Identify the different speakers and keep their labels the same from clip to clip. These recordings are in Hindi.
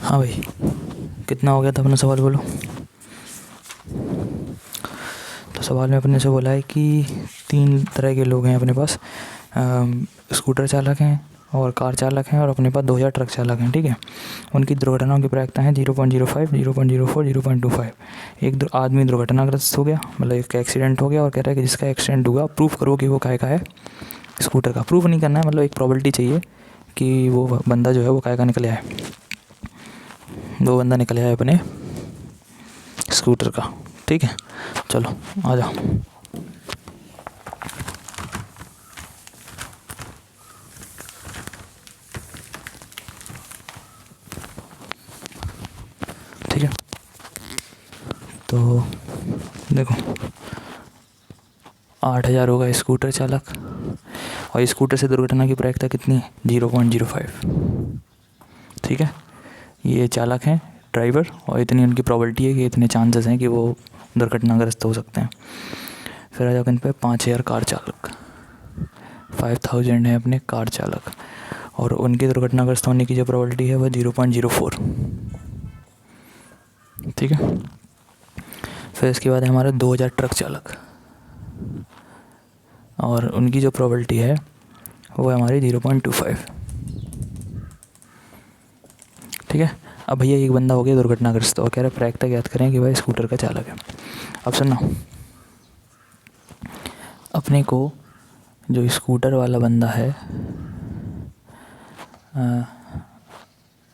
Speaker 1: हाँ भाई, कितना हो गया था अपना सवाल, बोलो। तो सवाल में अपने से बोला है कि 3 तरह के लोग हैं अपने पास। स्कूटर चालक हैं और कार चालक हैं और अपने पास 2000 ट्रक चालक हैं, ठीक है। उनकी दुर्घटनाओं की प्रायिकता है 0.05, 0.04, 0.25। एक आदमी दुर्घटनाग्रस्त हो गया, मतलब एक एक्सीडेंट हो गया, और कह रहा है कि जिसका एक्सीडेंट हुआ प्रूफ करो कि वो काहे का है, स्कूटर का। प्रूफ नहीं करना है, मतलब एक प्रोबेबिलिटी चाहिए कि वो बंदा जो है वो काहे का निकल आया है, वो बंदा निकल आया है अपने स्कूटर का, ठीक है। चलो आ जाओ। ठीक है, तो देखो 8000 होगा स्कूटर चालक, और स्कूटर से दुर्घटना की प्रायिकता कितनी है, 0.05, ठीक है। ये चालक हैं, ड्राइवर, और इतनी उनकी प्रॉबिलिटी है कि इतने चांसेस हैं कि वो दुर्घटनाग्रस्त हो सकते हैं। फिर आ जाओ इन पे 5000 कार चालक, 5000 है अपने कार चालक, और उनकी दुर्घटनाग्रस्त होने की जो प्रॉबिलिटी है वह 0.04, ठीक है। फिर इसके बाद है हमारा 2000 ट्रक चालक, और उनकी जो प्रॉबिलिटी है वो है हमारी 0.25, ठीक है। अब भैया एक बंदा हो गया दुर्घटनाग्रस्त और कह रहा है प्रायिकता ज्ञात करें कि भाई स्कूटर का चालक है। अब सुनना, अपने को जो स्कूटर वाला बंदा है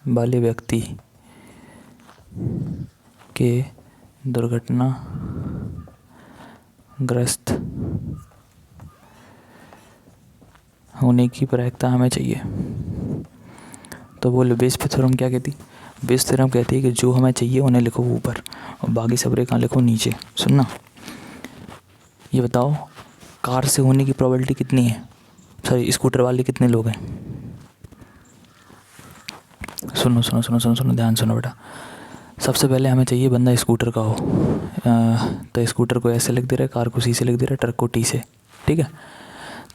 Speaker 1: वाले व्यक्ति के दुर्घटनाग्रस्त होने की प्रायिकता हमें चाहिए। तो बोले बेस पे थ्योरम क्या कहती, बेस थ्योरम कहती है कि जो हमें चाहिए उन्हें लिखो ऊपर और बाकी सब रेखा लिखो नीचे। सुनना, ये बताओ कार से होने की प्रोबेबिलिटी कितनी है, सॉरी स्कूटर वाले कितने लोग हैं। सुनो सुनो सुनो सुनो सुनो, ध्यान सुनो बेटा। सबसे पहले हमें चाहिए बंदा स्कूटर का हो, तो स्कूटर को ऐसे लिख दे रहा है, कार को सी से लिख दे रहा है, ट्रक को टी से, ठीक है।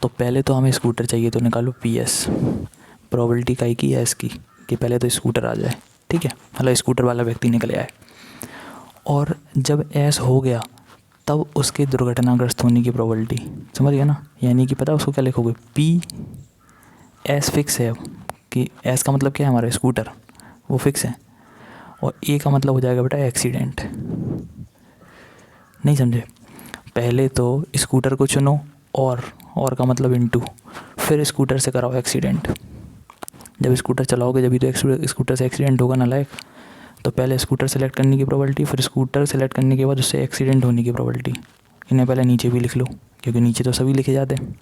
Speaker 1: तो पहले तो हमें स्कूटर चाहिए, तो निकालो पी एस, प्रोबेबिलिटी काई की एस की, कि पहले तो स्कूटर आ जाए, ठीक है, मतलब स्कूटर वाला व्यक्ति निकल आए। और जब एस हो गया तब उसके दुर्घटनाग्रस्त होने की प्रोबेबिलिटी, समझ गया ना। यानी कि पता उसको क्या लिखोगे, पी एस फिक्स है कि एस का मतलब क्या है, हमारा स्कूटर वो फिक्स है, और ए का मतलब हो जाएगा बेटा एक्सीडेंट। नहीं समझे, पहले तो स्कूटर को चुनो, और का मतलब इनटू, फिर स्कूटर से कराओ एक्सीडेंट। जब स्कूटर चलाओगे जब भी तो स्कूटर से एक्सीडेंट होगा ना लायक, तो पहले स्कूटर सेलेक्ट करने की प्रोबेबिलिटी, फिर स्कूटर सेलेक्ट करने के बाद उससे एक्सीडेंट होने की प्रोबेबिलिटी। इन्हें पहले नीचे भी लिख लो, क्योंकि नीचे तो सभी लिखे जाते हैं।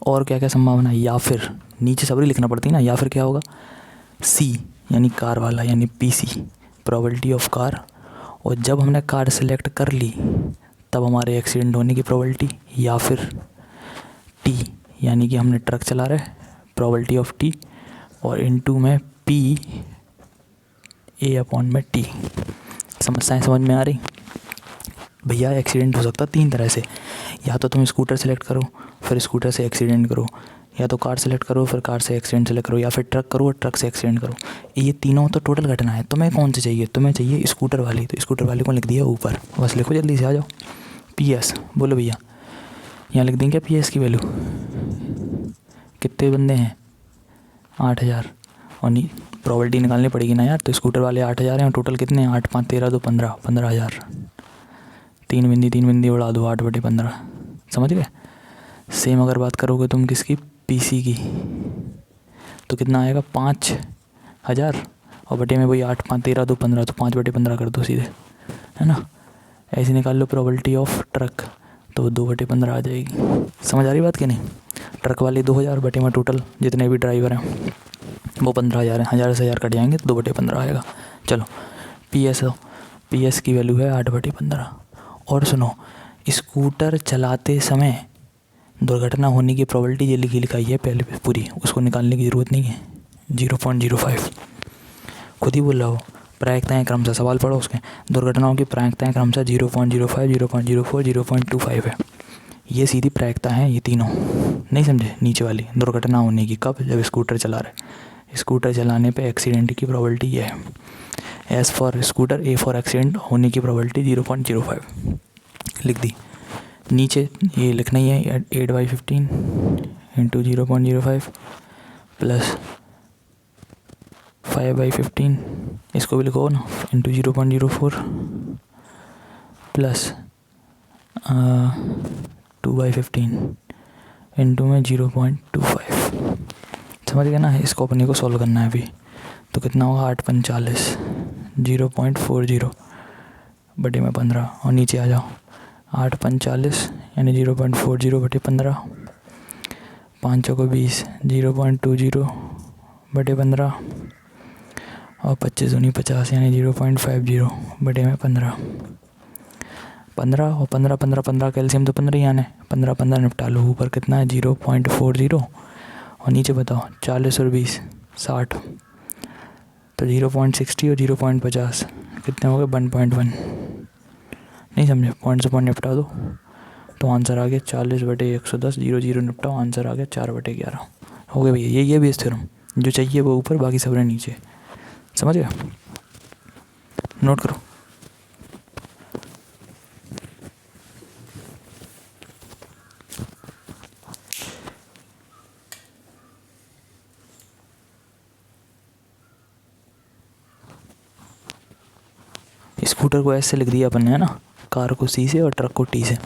Speaker 1: और क्या क्या संभावना है, या फिर नीचे सभी लिखना पड़ती है ना, या फिर क्या होगा, सी यानी कार वाला, यानी पीसी, प्रोबेबिलिटी ऑफ कार। और जब हमने कार सेलेक्ट कर ली तब हमारे एक्सीडेंट होने की प्रोबेबिलिटी, या फिर टी यानी कि हमने ट्रक चला रहे, प्रोबेबिलिटी ऑफ टी, और इनटू में पी ए अपॉन में टी। समस्याएं समझ में आ रही भैया। एक्सीडेंट हो सकता 3 तरह से, या तो तुम स्कूटर सेलेक्ट करो फिर स्कूटर से एक्सीडेंट करो, या तो कार सेलेक्ट करो फिर कार से एक्सीडेंट सेलेक्ट करो, या फिर ट्रक करो और ट्रक से एक्सीडेंट करो। ये तीनों तो टोटल घटना है। तुम्हें कौन सी चाहिए, तुम्हें चाहिए स्कूटर वाली, तो स्कूटर वाली को लिख दिया ऊपर, बस लिखो जल्दी से, आ जाओ। पी एस बोलो भैया, यहाँ लिख देंगे पी एस की वैल्यू। कितने बंदे हैं, 8000, और नहीं प्रॉबिलिटी निकालनी पड़ेगी ना यार, तो स्कूटर वाले 8000 हैं और टोटल कितने हैं, 8 5 13 2 15, 15000। 3 बिंदी उड़ा दो, 8/15, समझ गए। सेम अगर बात करोगे तुम किसकी, पीसी की, तो कितना आएगा 5000, और बटे में वही 8 5 13 2 15, तो 5/15 कर दो सीधे, है ना। ऐसे निकाल लो प्रोबेबिलिटी ऑफ ट्रक, तो 2/15 आ जाएगी। समझ आ रही बात कि नहीं। ट्रक वाले 2000 बटे में टोटल जितने भी ड्राइवर हैं वो 15000 हैं, 1000 से 1000 कट जाएंगे तो 2/15 आएगा। चलो पी एस की वैल्यू है 8/15। और सुनो, स्कूटर चलाते समय दुर्घटना होने की प्रोबेबिलिटी ये लिखाई है पहले पूरी, उसको निकालने की ज़रूरत नहीं है, 0.05 खुद ही बोल रहा हो। प्रायिकताएँ क्रमशः, सवाल पढ़ो उसके, दुर्घटनाओं की प्रायिकताएँ क्रमशः 0.05, 0.04, 0.25 है। ये सीधी प्रायिकता है ये तीनों, नहीं समझे। नीचे वाली दुर्घटना होने की कब, जब स्कूटर चला रहे, स्कूटर चलाने पे एक्सीडेंट की प्रोबेबिलिटी ये है। S for scooter, A for accident होने की प्रोबेबिलिटी 0.05 लिख दी। नीचे ये लिखना ही है 8/15 इंटू 0.05 प्लस 5/15, इसको भी लिखो ना, इंटू 0.04 प्लस 2/15 इंटू में 0.25। समझ गया ना। इसको अपने को सॉल्व करना है अभी। तो कितना होगा 8×45 0.40 बटे में 15, और नीचे आ जाओ 8×45 यानी 0.40 बटे 15, 5 चौको 20 0.20 बटे 15, और 25 दूनी 50 यानी 0.50 बटे में 15। 15 और 15 15 15 कैल्शियम तो 15 ही आने, 15 15 निपटा लो। ऊपर कितना है 0.40 और नीचे बताओ 40 और 20 60, तो 0.60 और 0.50 कितने हो गए 1.1। नहीं समझे, पॉइंट से पॉइंट निपटा दो तो आंसर आ गया 40/110, 0 0 निपटाओ, आंसर आ गया 4/11। हो गया भैया, ये भी इस थ्योरम जो चाहिए वो ऊपर, बाकी सब रहे नीचे। समझ गया, नोट करो। स्कूटर को ऐसे लिख दिया अपन ने, है ना, कार को सी से और ट्रक को टी से।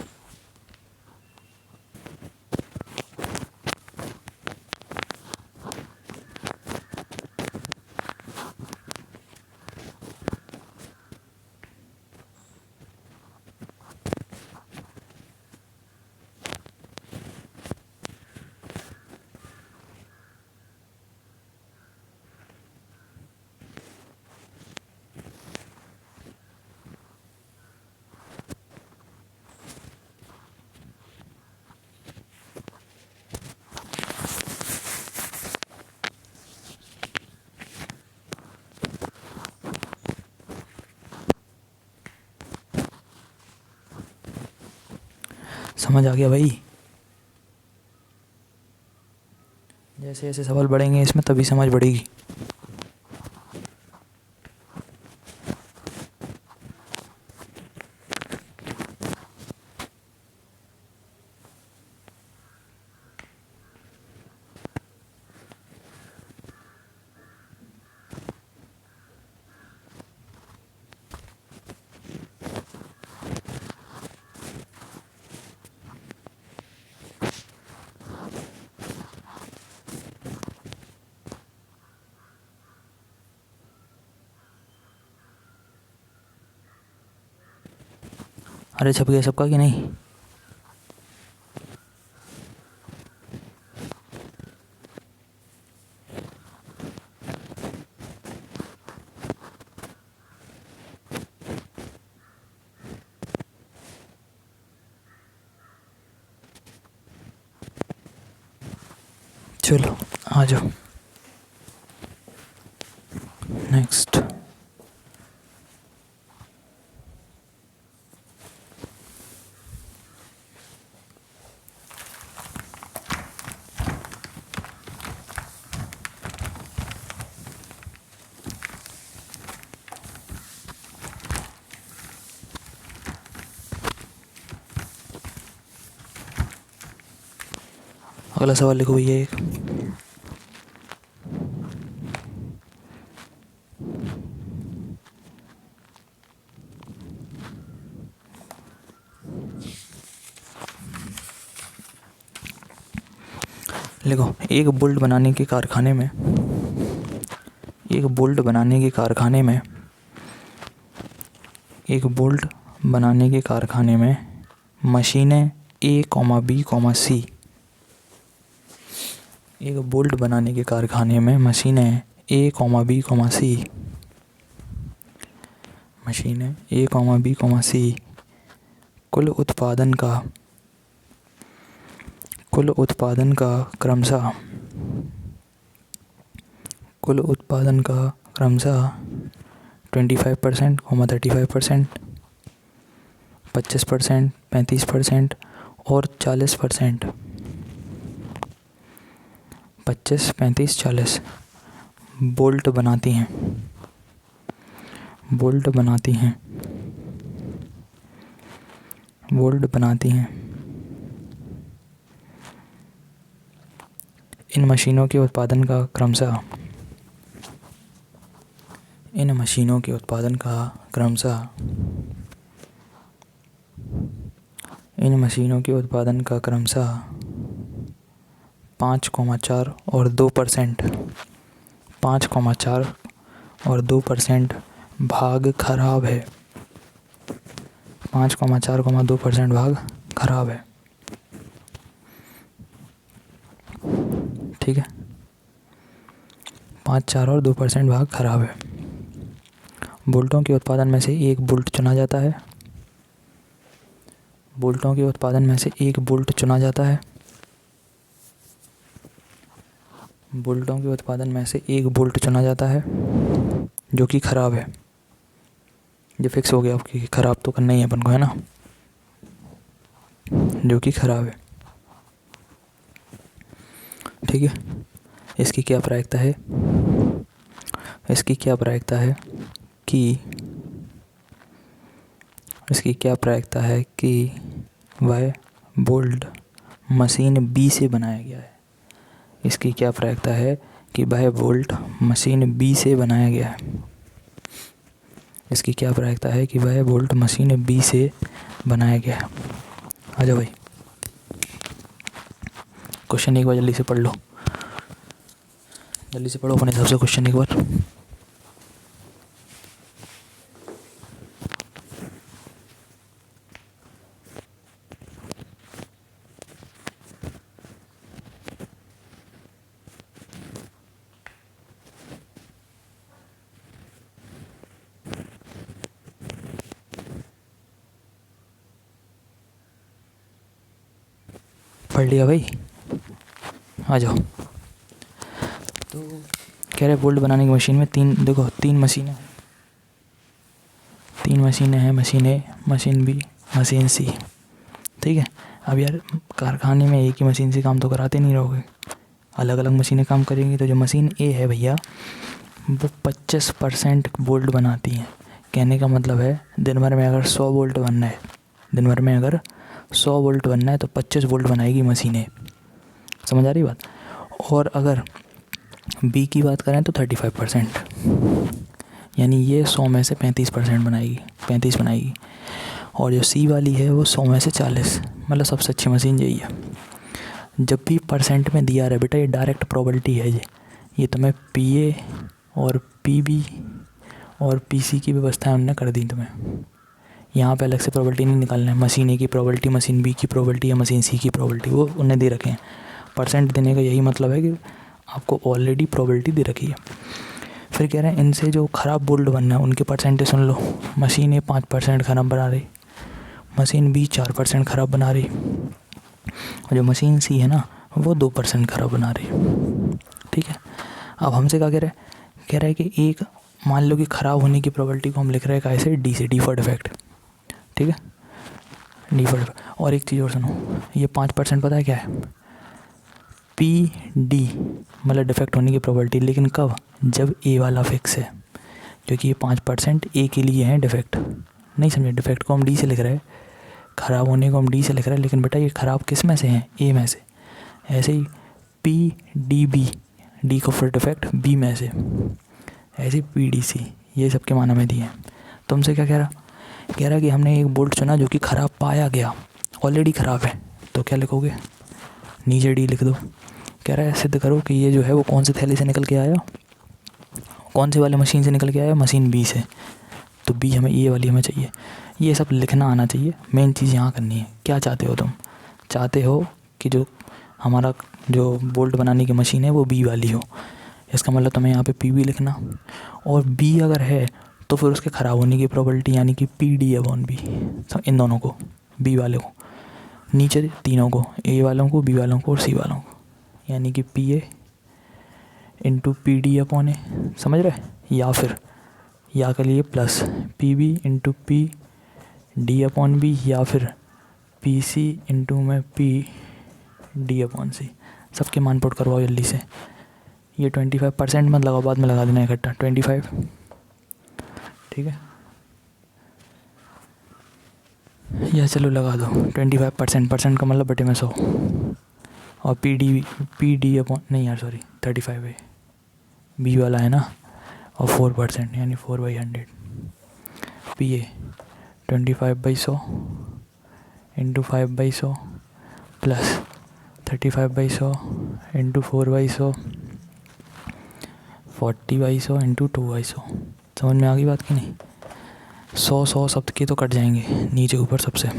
Speaker 1: समझ आ गया भाई। जैसे जैसे सवाल बढ़ेंगे इसमें तभी समझ बढ़ेगी। अरे छप गया सबका कि नहीं? चलो आ जाओ नेक्स्ट। अगला सवाल लिखो भैया एक। लिखो, एक बोल्ट बनाने के कारखाने में एक बोल्ट बनाने के कारखाने में एक बोल्ट बनाने के कारखाने में मशीनें A, B, C। एक बोल्ट बनाने के कारखाने में मशीनें A, B, C। मशीनें A, B, C कुल उत्पादन का क्रमशः 25%, 35%, 25%, 35% और 40%। 25, 35, 40 बोल्ट बनाती हैं, बोल्ट बनाती हैं, बोल्ट बनाती हैं। इन मशीनों के उत्पादन का क्रमशः, इन मशीनों के उत्पादन का क्रमशः, इन मशीनों के उत्पादन का क्रमशः 5,4 और 2%, 5,4 और 2% भाग खराब है, 5,4,2% भाग खराब है। ठीक है, 5, 4 और 2% भाग खराब है। बोल्टों के उत्पादन में से एक बोल्ट चुना जाता है, बोल्टों के उत्पादन में से एक बोल्ट चुना जाता है, बोल्टों के उत्पादन में से एक बोल्ट चुना जाता है जो कि खराब है। ये फिक्स हो गया आपकी, खराब तो करना ही है अपन को, है ना, जो कि खराब है। ठीक है, इसकी क्या प्रायिकता है, इसकी क्या प्रायिकता है कि, इसकी क्या प्रायिकता है कि वह बोल्ट मशीन बी से बनाया गया है। इसकी क्या प्रायिकता है कि वह बोल्ट मशीन बी से बनाया गया है। इसकी क्या प्रायिकता है कि वह बोल्ट मशीन बी से बनाया गया है। आ जाओ भाई, क्वेश्चन एक बार जल्दी से पढ़ लो, जल्दी से पढ़ो अपने हिसाब से क्वेश्चन एक बार। पढ़ लिया भाई, आ जाओ। तो कह रहे बोल्ट बनाने की मशीन में तीन मशीनें, तीन मशीनें हैं, मशीन ए, मशीन बी, मशीन सी। ठीक है, अब यार कारखाने में एक ही मशीन से काम तो कराते नहीं रहोगे, अलग अलग मशीनें काम करेंगी। तो जो मशीन ए है भैया वो 25% बोल्ट बनाती हैं। कहने का मतलब है दिन भर में अगर 100 बोल्ट बनना है, दिन भर में अगर 100 बोल्ट बनना है तो 25 बोल्ट बनाएगी मशीनें। समझ आ रही बात। और अगर बी की बात करें तो 35%, यानी ये 100 में से 35% बनाएगी, 35 बनाएगी। और जो सी वाली है वो 100 में से 40, मतलब सबसे अच्छी मशीन यही है। जब भी परसेंट में दिया रहे बेटा, ये डायरेक्ट प्रोबेबिलिटी है। ये तुम्हें पीए और पीबी और पीसी की व्यवस्था उन्होंने कर दी तुम्हें। यहाँ पे अलग से प्रोबेबिलिटी नहीं निकालना है, मशीन ए की प्रोबेबिलिटी, मशीन बी की प्रोबेबिलिटी या मशीन सी की प्रोबेबिलिटी, वो उन्हें दे रखे हैं। परसेंट देने का यही मतलब है कि आपको ऑलरेडी प्रोबेबिलिटी दे रखी है। फिर कह रहे हैं इनसे जो ख़राब बोल्ट बनना है उनके परसेंटेज सुन लो। मशीन ए 5% ख़राब बना रही, मशीन बी 4% ख़राब बना रही, और जो मशीन सी है ना वो 2% ख़राब बना रही। ठीक है, अब हमसे क्या कह रहा है कि एक मान लो कि ख़राब होने की प्रोबेबिलिटी को हम लिख रहे हैं कैसे, डी से, डिफर्ड इफेक्ट। ठीक है, डिफर्ड। और एक चीज़ और सुनो, ये 5% पता है क्या है, पी डी मतलब डिफेक्ट होने की प्रोबेबिलिटी। लेकिन कब, जब ए वाला फिक्स है, क्योंकि ये 5% ए के लिए है डिफेक्ट। नहीं समझे, डिफेक्ट को हम डी से लिख रहे हैं, ख़राब होने को हम डी से लिख रहे हैं, लेकिन बेटा ये ख़राब किस में से है, ए में से। ऐसे ही पी डी बी, डी को फिर डिफेक्ट बी में से, ऐसे पी डी सी, ये सबके माना में दिए हैं। तुमसे क्या कह रहा कि हमने एक बोल्ट चुना जो कि ख़राब पाया गया, ऑलरेडी ख़राब है, तो क्या लिखोगे, नीचे डी लिख दो। कह रहा है सिद्ध करो कि ये जो है वो कौन से थैली से निकल के आया, कौन से वाले मशीन से निकल के आया, मशीन बी से। तो बी हमें ये वाली हमें चाहिए। ये सब लिखना आना चाहिए, मेन चीज़ यहाँ करनी है। क्या चाहते हो तुम, चाहते हो कि जो हमारा जो बोल्ट बनाने की मशीन है वो बी वाली हो, इसका मतलब तुम्हें यहाँ पे पी बी लिखना। और बी अगर है तो फिर उसके ख़राब होने की प्रोबेबिलिटी यानी कि पी डी अपॉन बी, इन दोनों को, बी वाले को, नीचे तीनों को, ए वालों को, बी वालों को और सी वालों को, यानी कि P A into P D upon A. समझ रहे, या फिर या के लिए plus P B into P D upon B, या फिर पी सी इंटू में पी डी अपॉन सी। सबके मान पुट करवाओ जल्दी से। ये 25% मत लगाओ, बाद में लगा देना इकट्ठा 25, ठीक है, या चलो लगा दो 25%, परसेंट का मतलब बटे में 100, और पी डी अपॉन नहीं यार सॉरी 35 है, बी वाला है ना, और 4% यानी 4/100, P A 25/100 into 5/100 plus 35/100 into 4/100 40/100 into 2/100। समझ में आ गई बात की नहीं? 100 शब्द के तो कट जाएंगे नीचे ऊपर सबसे।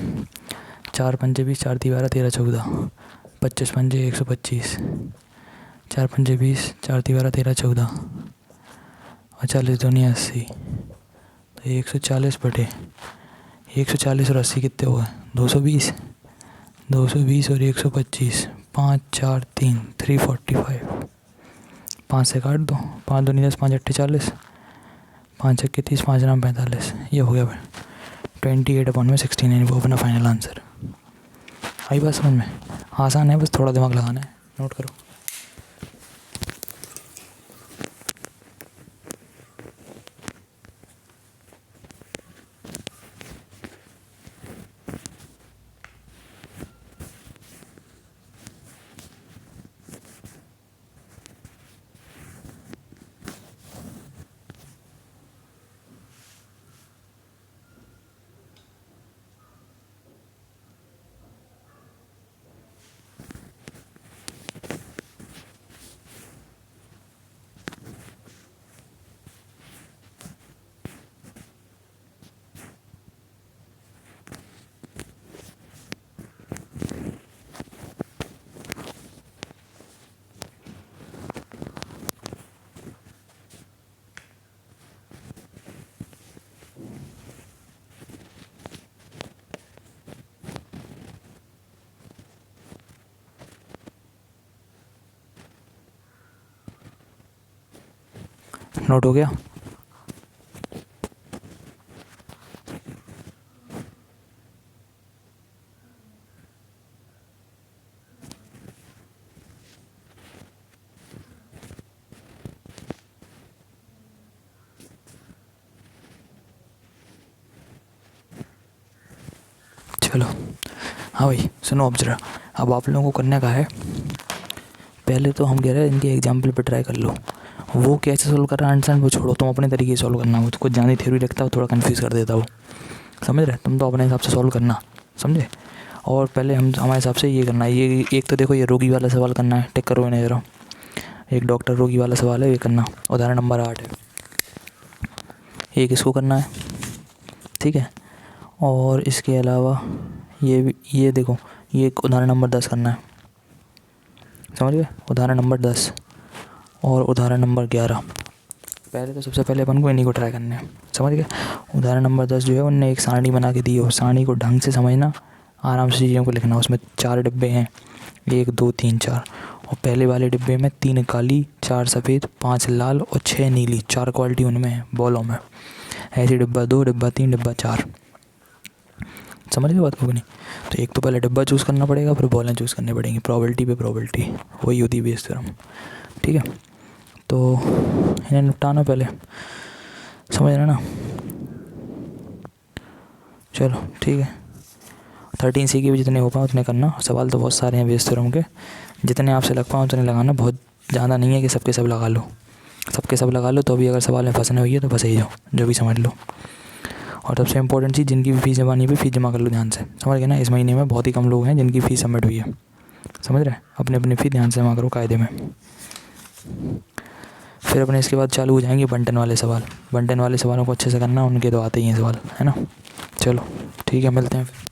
Speaker 1: 4 पंजे 20, 4 दी 12, 13 14, 25 पंजे 125, 4 पंजे 20, 4 दी 12, 13 14, और 40 दूनी 80, तो 140 बटे 140 और 80 कितने हो गए? 220, 220 और 125, 5 4 3 345, 5 से काट दो, 5 दूनी 10, 5 8 40, 5 1 30, 5 9 45, ये हो गया भाई 28/16, वो अपना फाइनल आंसर। आई बात समझ में? आसान है, बस थोड़ा दिमाग लगाना है, नोट करो। नोट हो गया? चलो हाँ भाई सुनो अब जरा, अब आप लोगों को करने का है, पहले तो हम कह रहे हैं इनके एग्जाम्पल पे ट्राई कर लो। वो कैसे सोल्व कर रहा है आंसर वो छोड़ो, तुम अपने तरीके से सोल्व करना। वो तो कुछ ज़्यादा थ्योरी रखता है, थोड़ा कंफ्यूज कर देता हो, समझ रहे? तुम तो अपने हिसाब से सोल्व करना, समझे? और पहले हम हमारे हिसाब से ये करना है, ये एक तो देखो ये रोगी वाला सवाल करना है, टिक करो इन्हें जरा। एक डॉक्टर रोगी वाला सवाल है, ये करना, उदाहरण नंबर 8 है। एक इसको करना है, ठीक है। और इसके अलावा ये देखो, ये एक उदाहरण नंबर 10 करना है, समझ गए? उदाहरण नंबर 10 और उदाहरण नंबर 11। पहले तो सबसे पहले अपन को इन्हीं को ट्राई करना है, समझ गए? उदाहरण नंबर 10 जो है उनने एक सारणी बना के दी है, सारणी को ढंग से समझना, आराम से चीज़ों को लिखना। उसमें 4 डिब्बे हैं, 1 2 3 4, और पहले वाले डिब्बे में 3 काली, 4 सफ़ेद, 5 लाल और 6 नीली, 4 क्वालिटी उनमें है बॉलों में। ऐसे डिब्बा 2, डिब्बा 3, डिब्बा 4, समझ गए बात को नहीं? तो एक तो पहले डिब्बा चूज़ करना पड़ेगा, फिर बॉलें चूज़ करनी पड़ेंगी, प्रोबेबिलिटी पे प्रोबेबिलिटी, वही होती है बेस थ्योरम, ठीक है? तो इन्हें निपटाना पहले, समझ रहे ना? चलो ठीक है, 13C के भी जितने हो पाए उतने करना। सवाल तो बहुत सारे हैं बेस थ्योरम के, जितने आपसे लग पाए उतने लगाना, बहुत ज़्यादा नहीं है कि सबके सब लगा लो। सबके सब लगा लो तो भी अगर सवाल में फंसने हुई है तो फंसे ही जाओ, जो भी समझ लो। और सबसे इंपॉर्टेंट चीज़, जिनकी भी फीस जमा नहीं हुई फीस जमा कर लो ध्यान से, समझ गए ना? इस महीने में बहुत ही कम लोग हैं जिनकी फ़ीस सबमिट हुई है, समझ रहे? अपने अपनी फ़ीस ध्यान से जमा करो कायदे में। फिर अपने इसके बाद चालू हो जाएंगे बंटन वाले सवाल। बंटन वाले सवालों को अच्छे से करना, उनके तो आते ही हैं सवाल, है ना? चलो ठीक है, मिलते हैं फिर।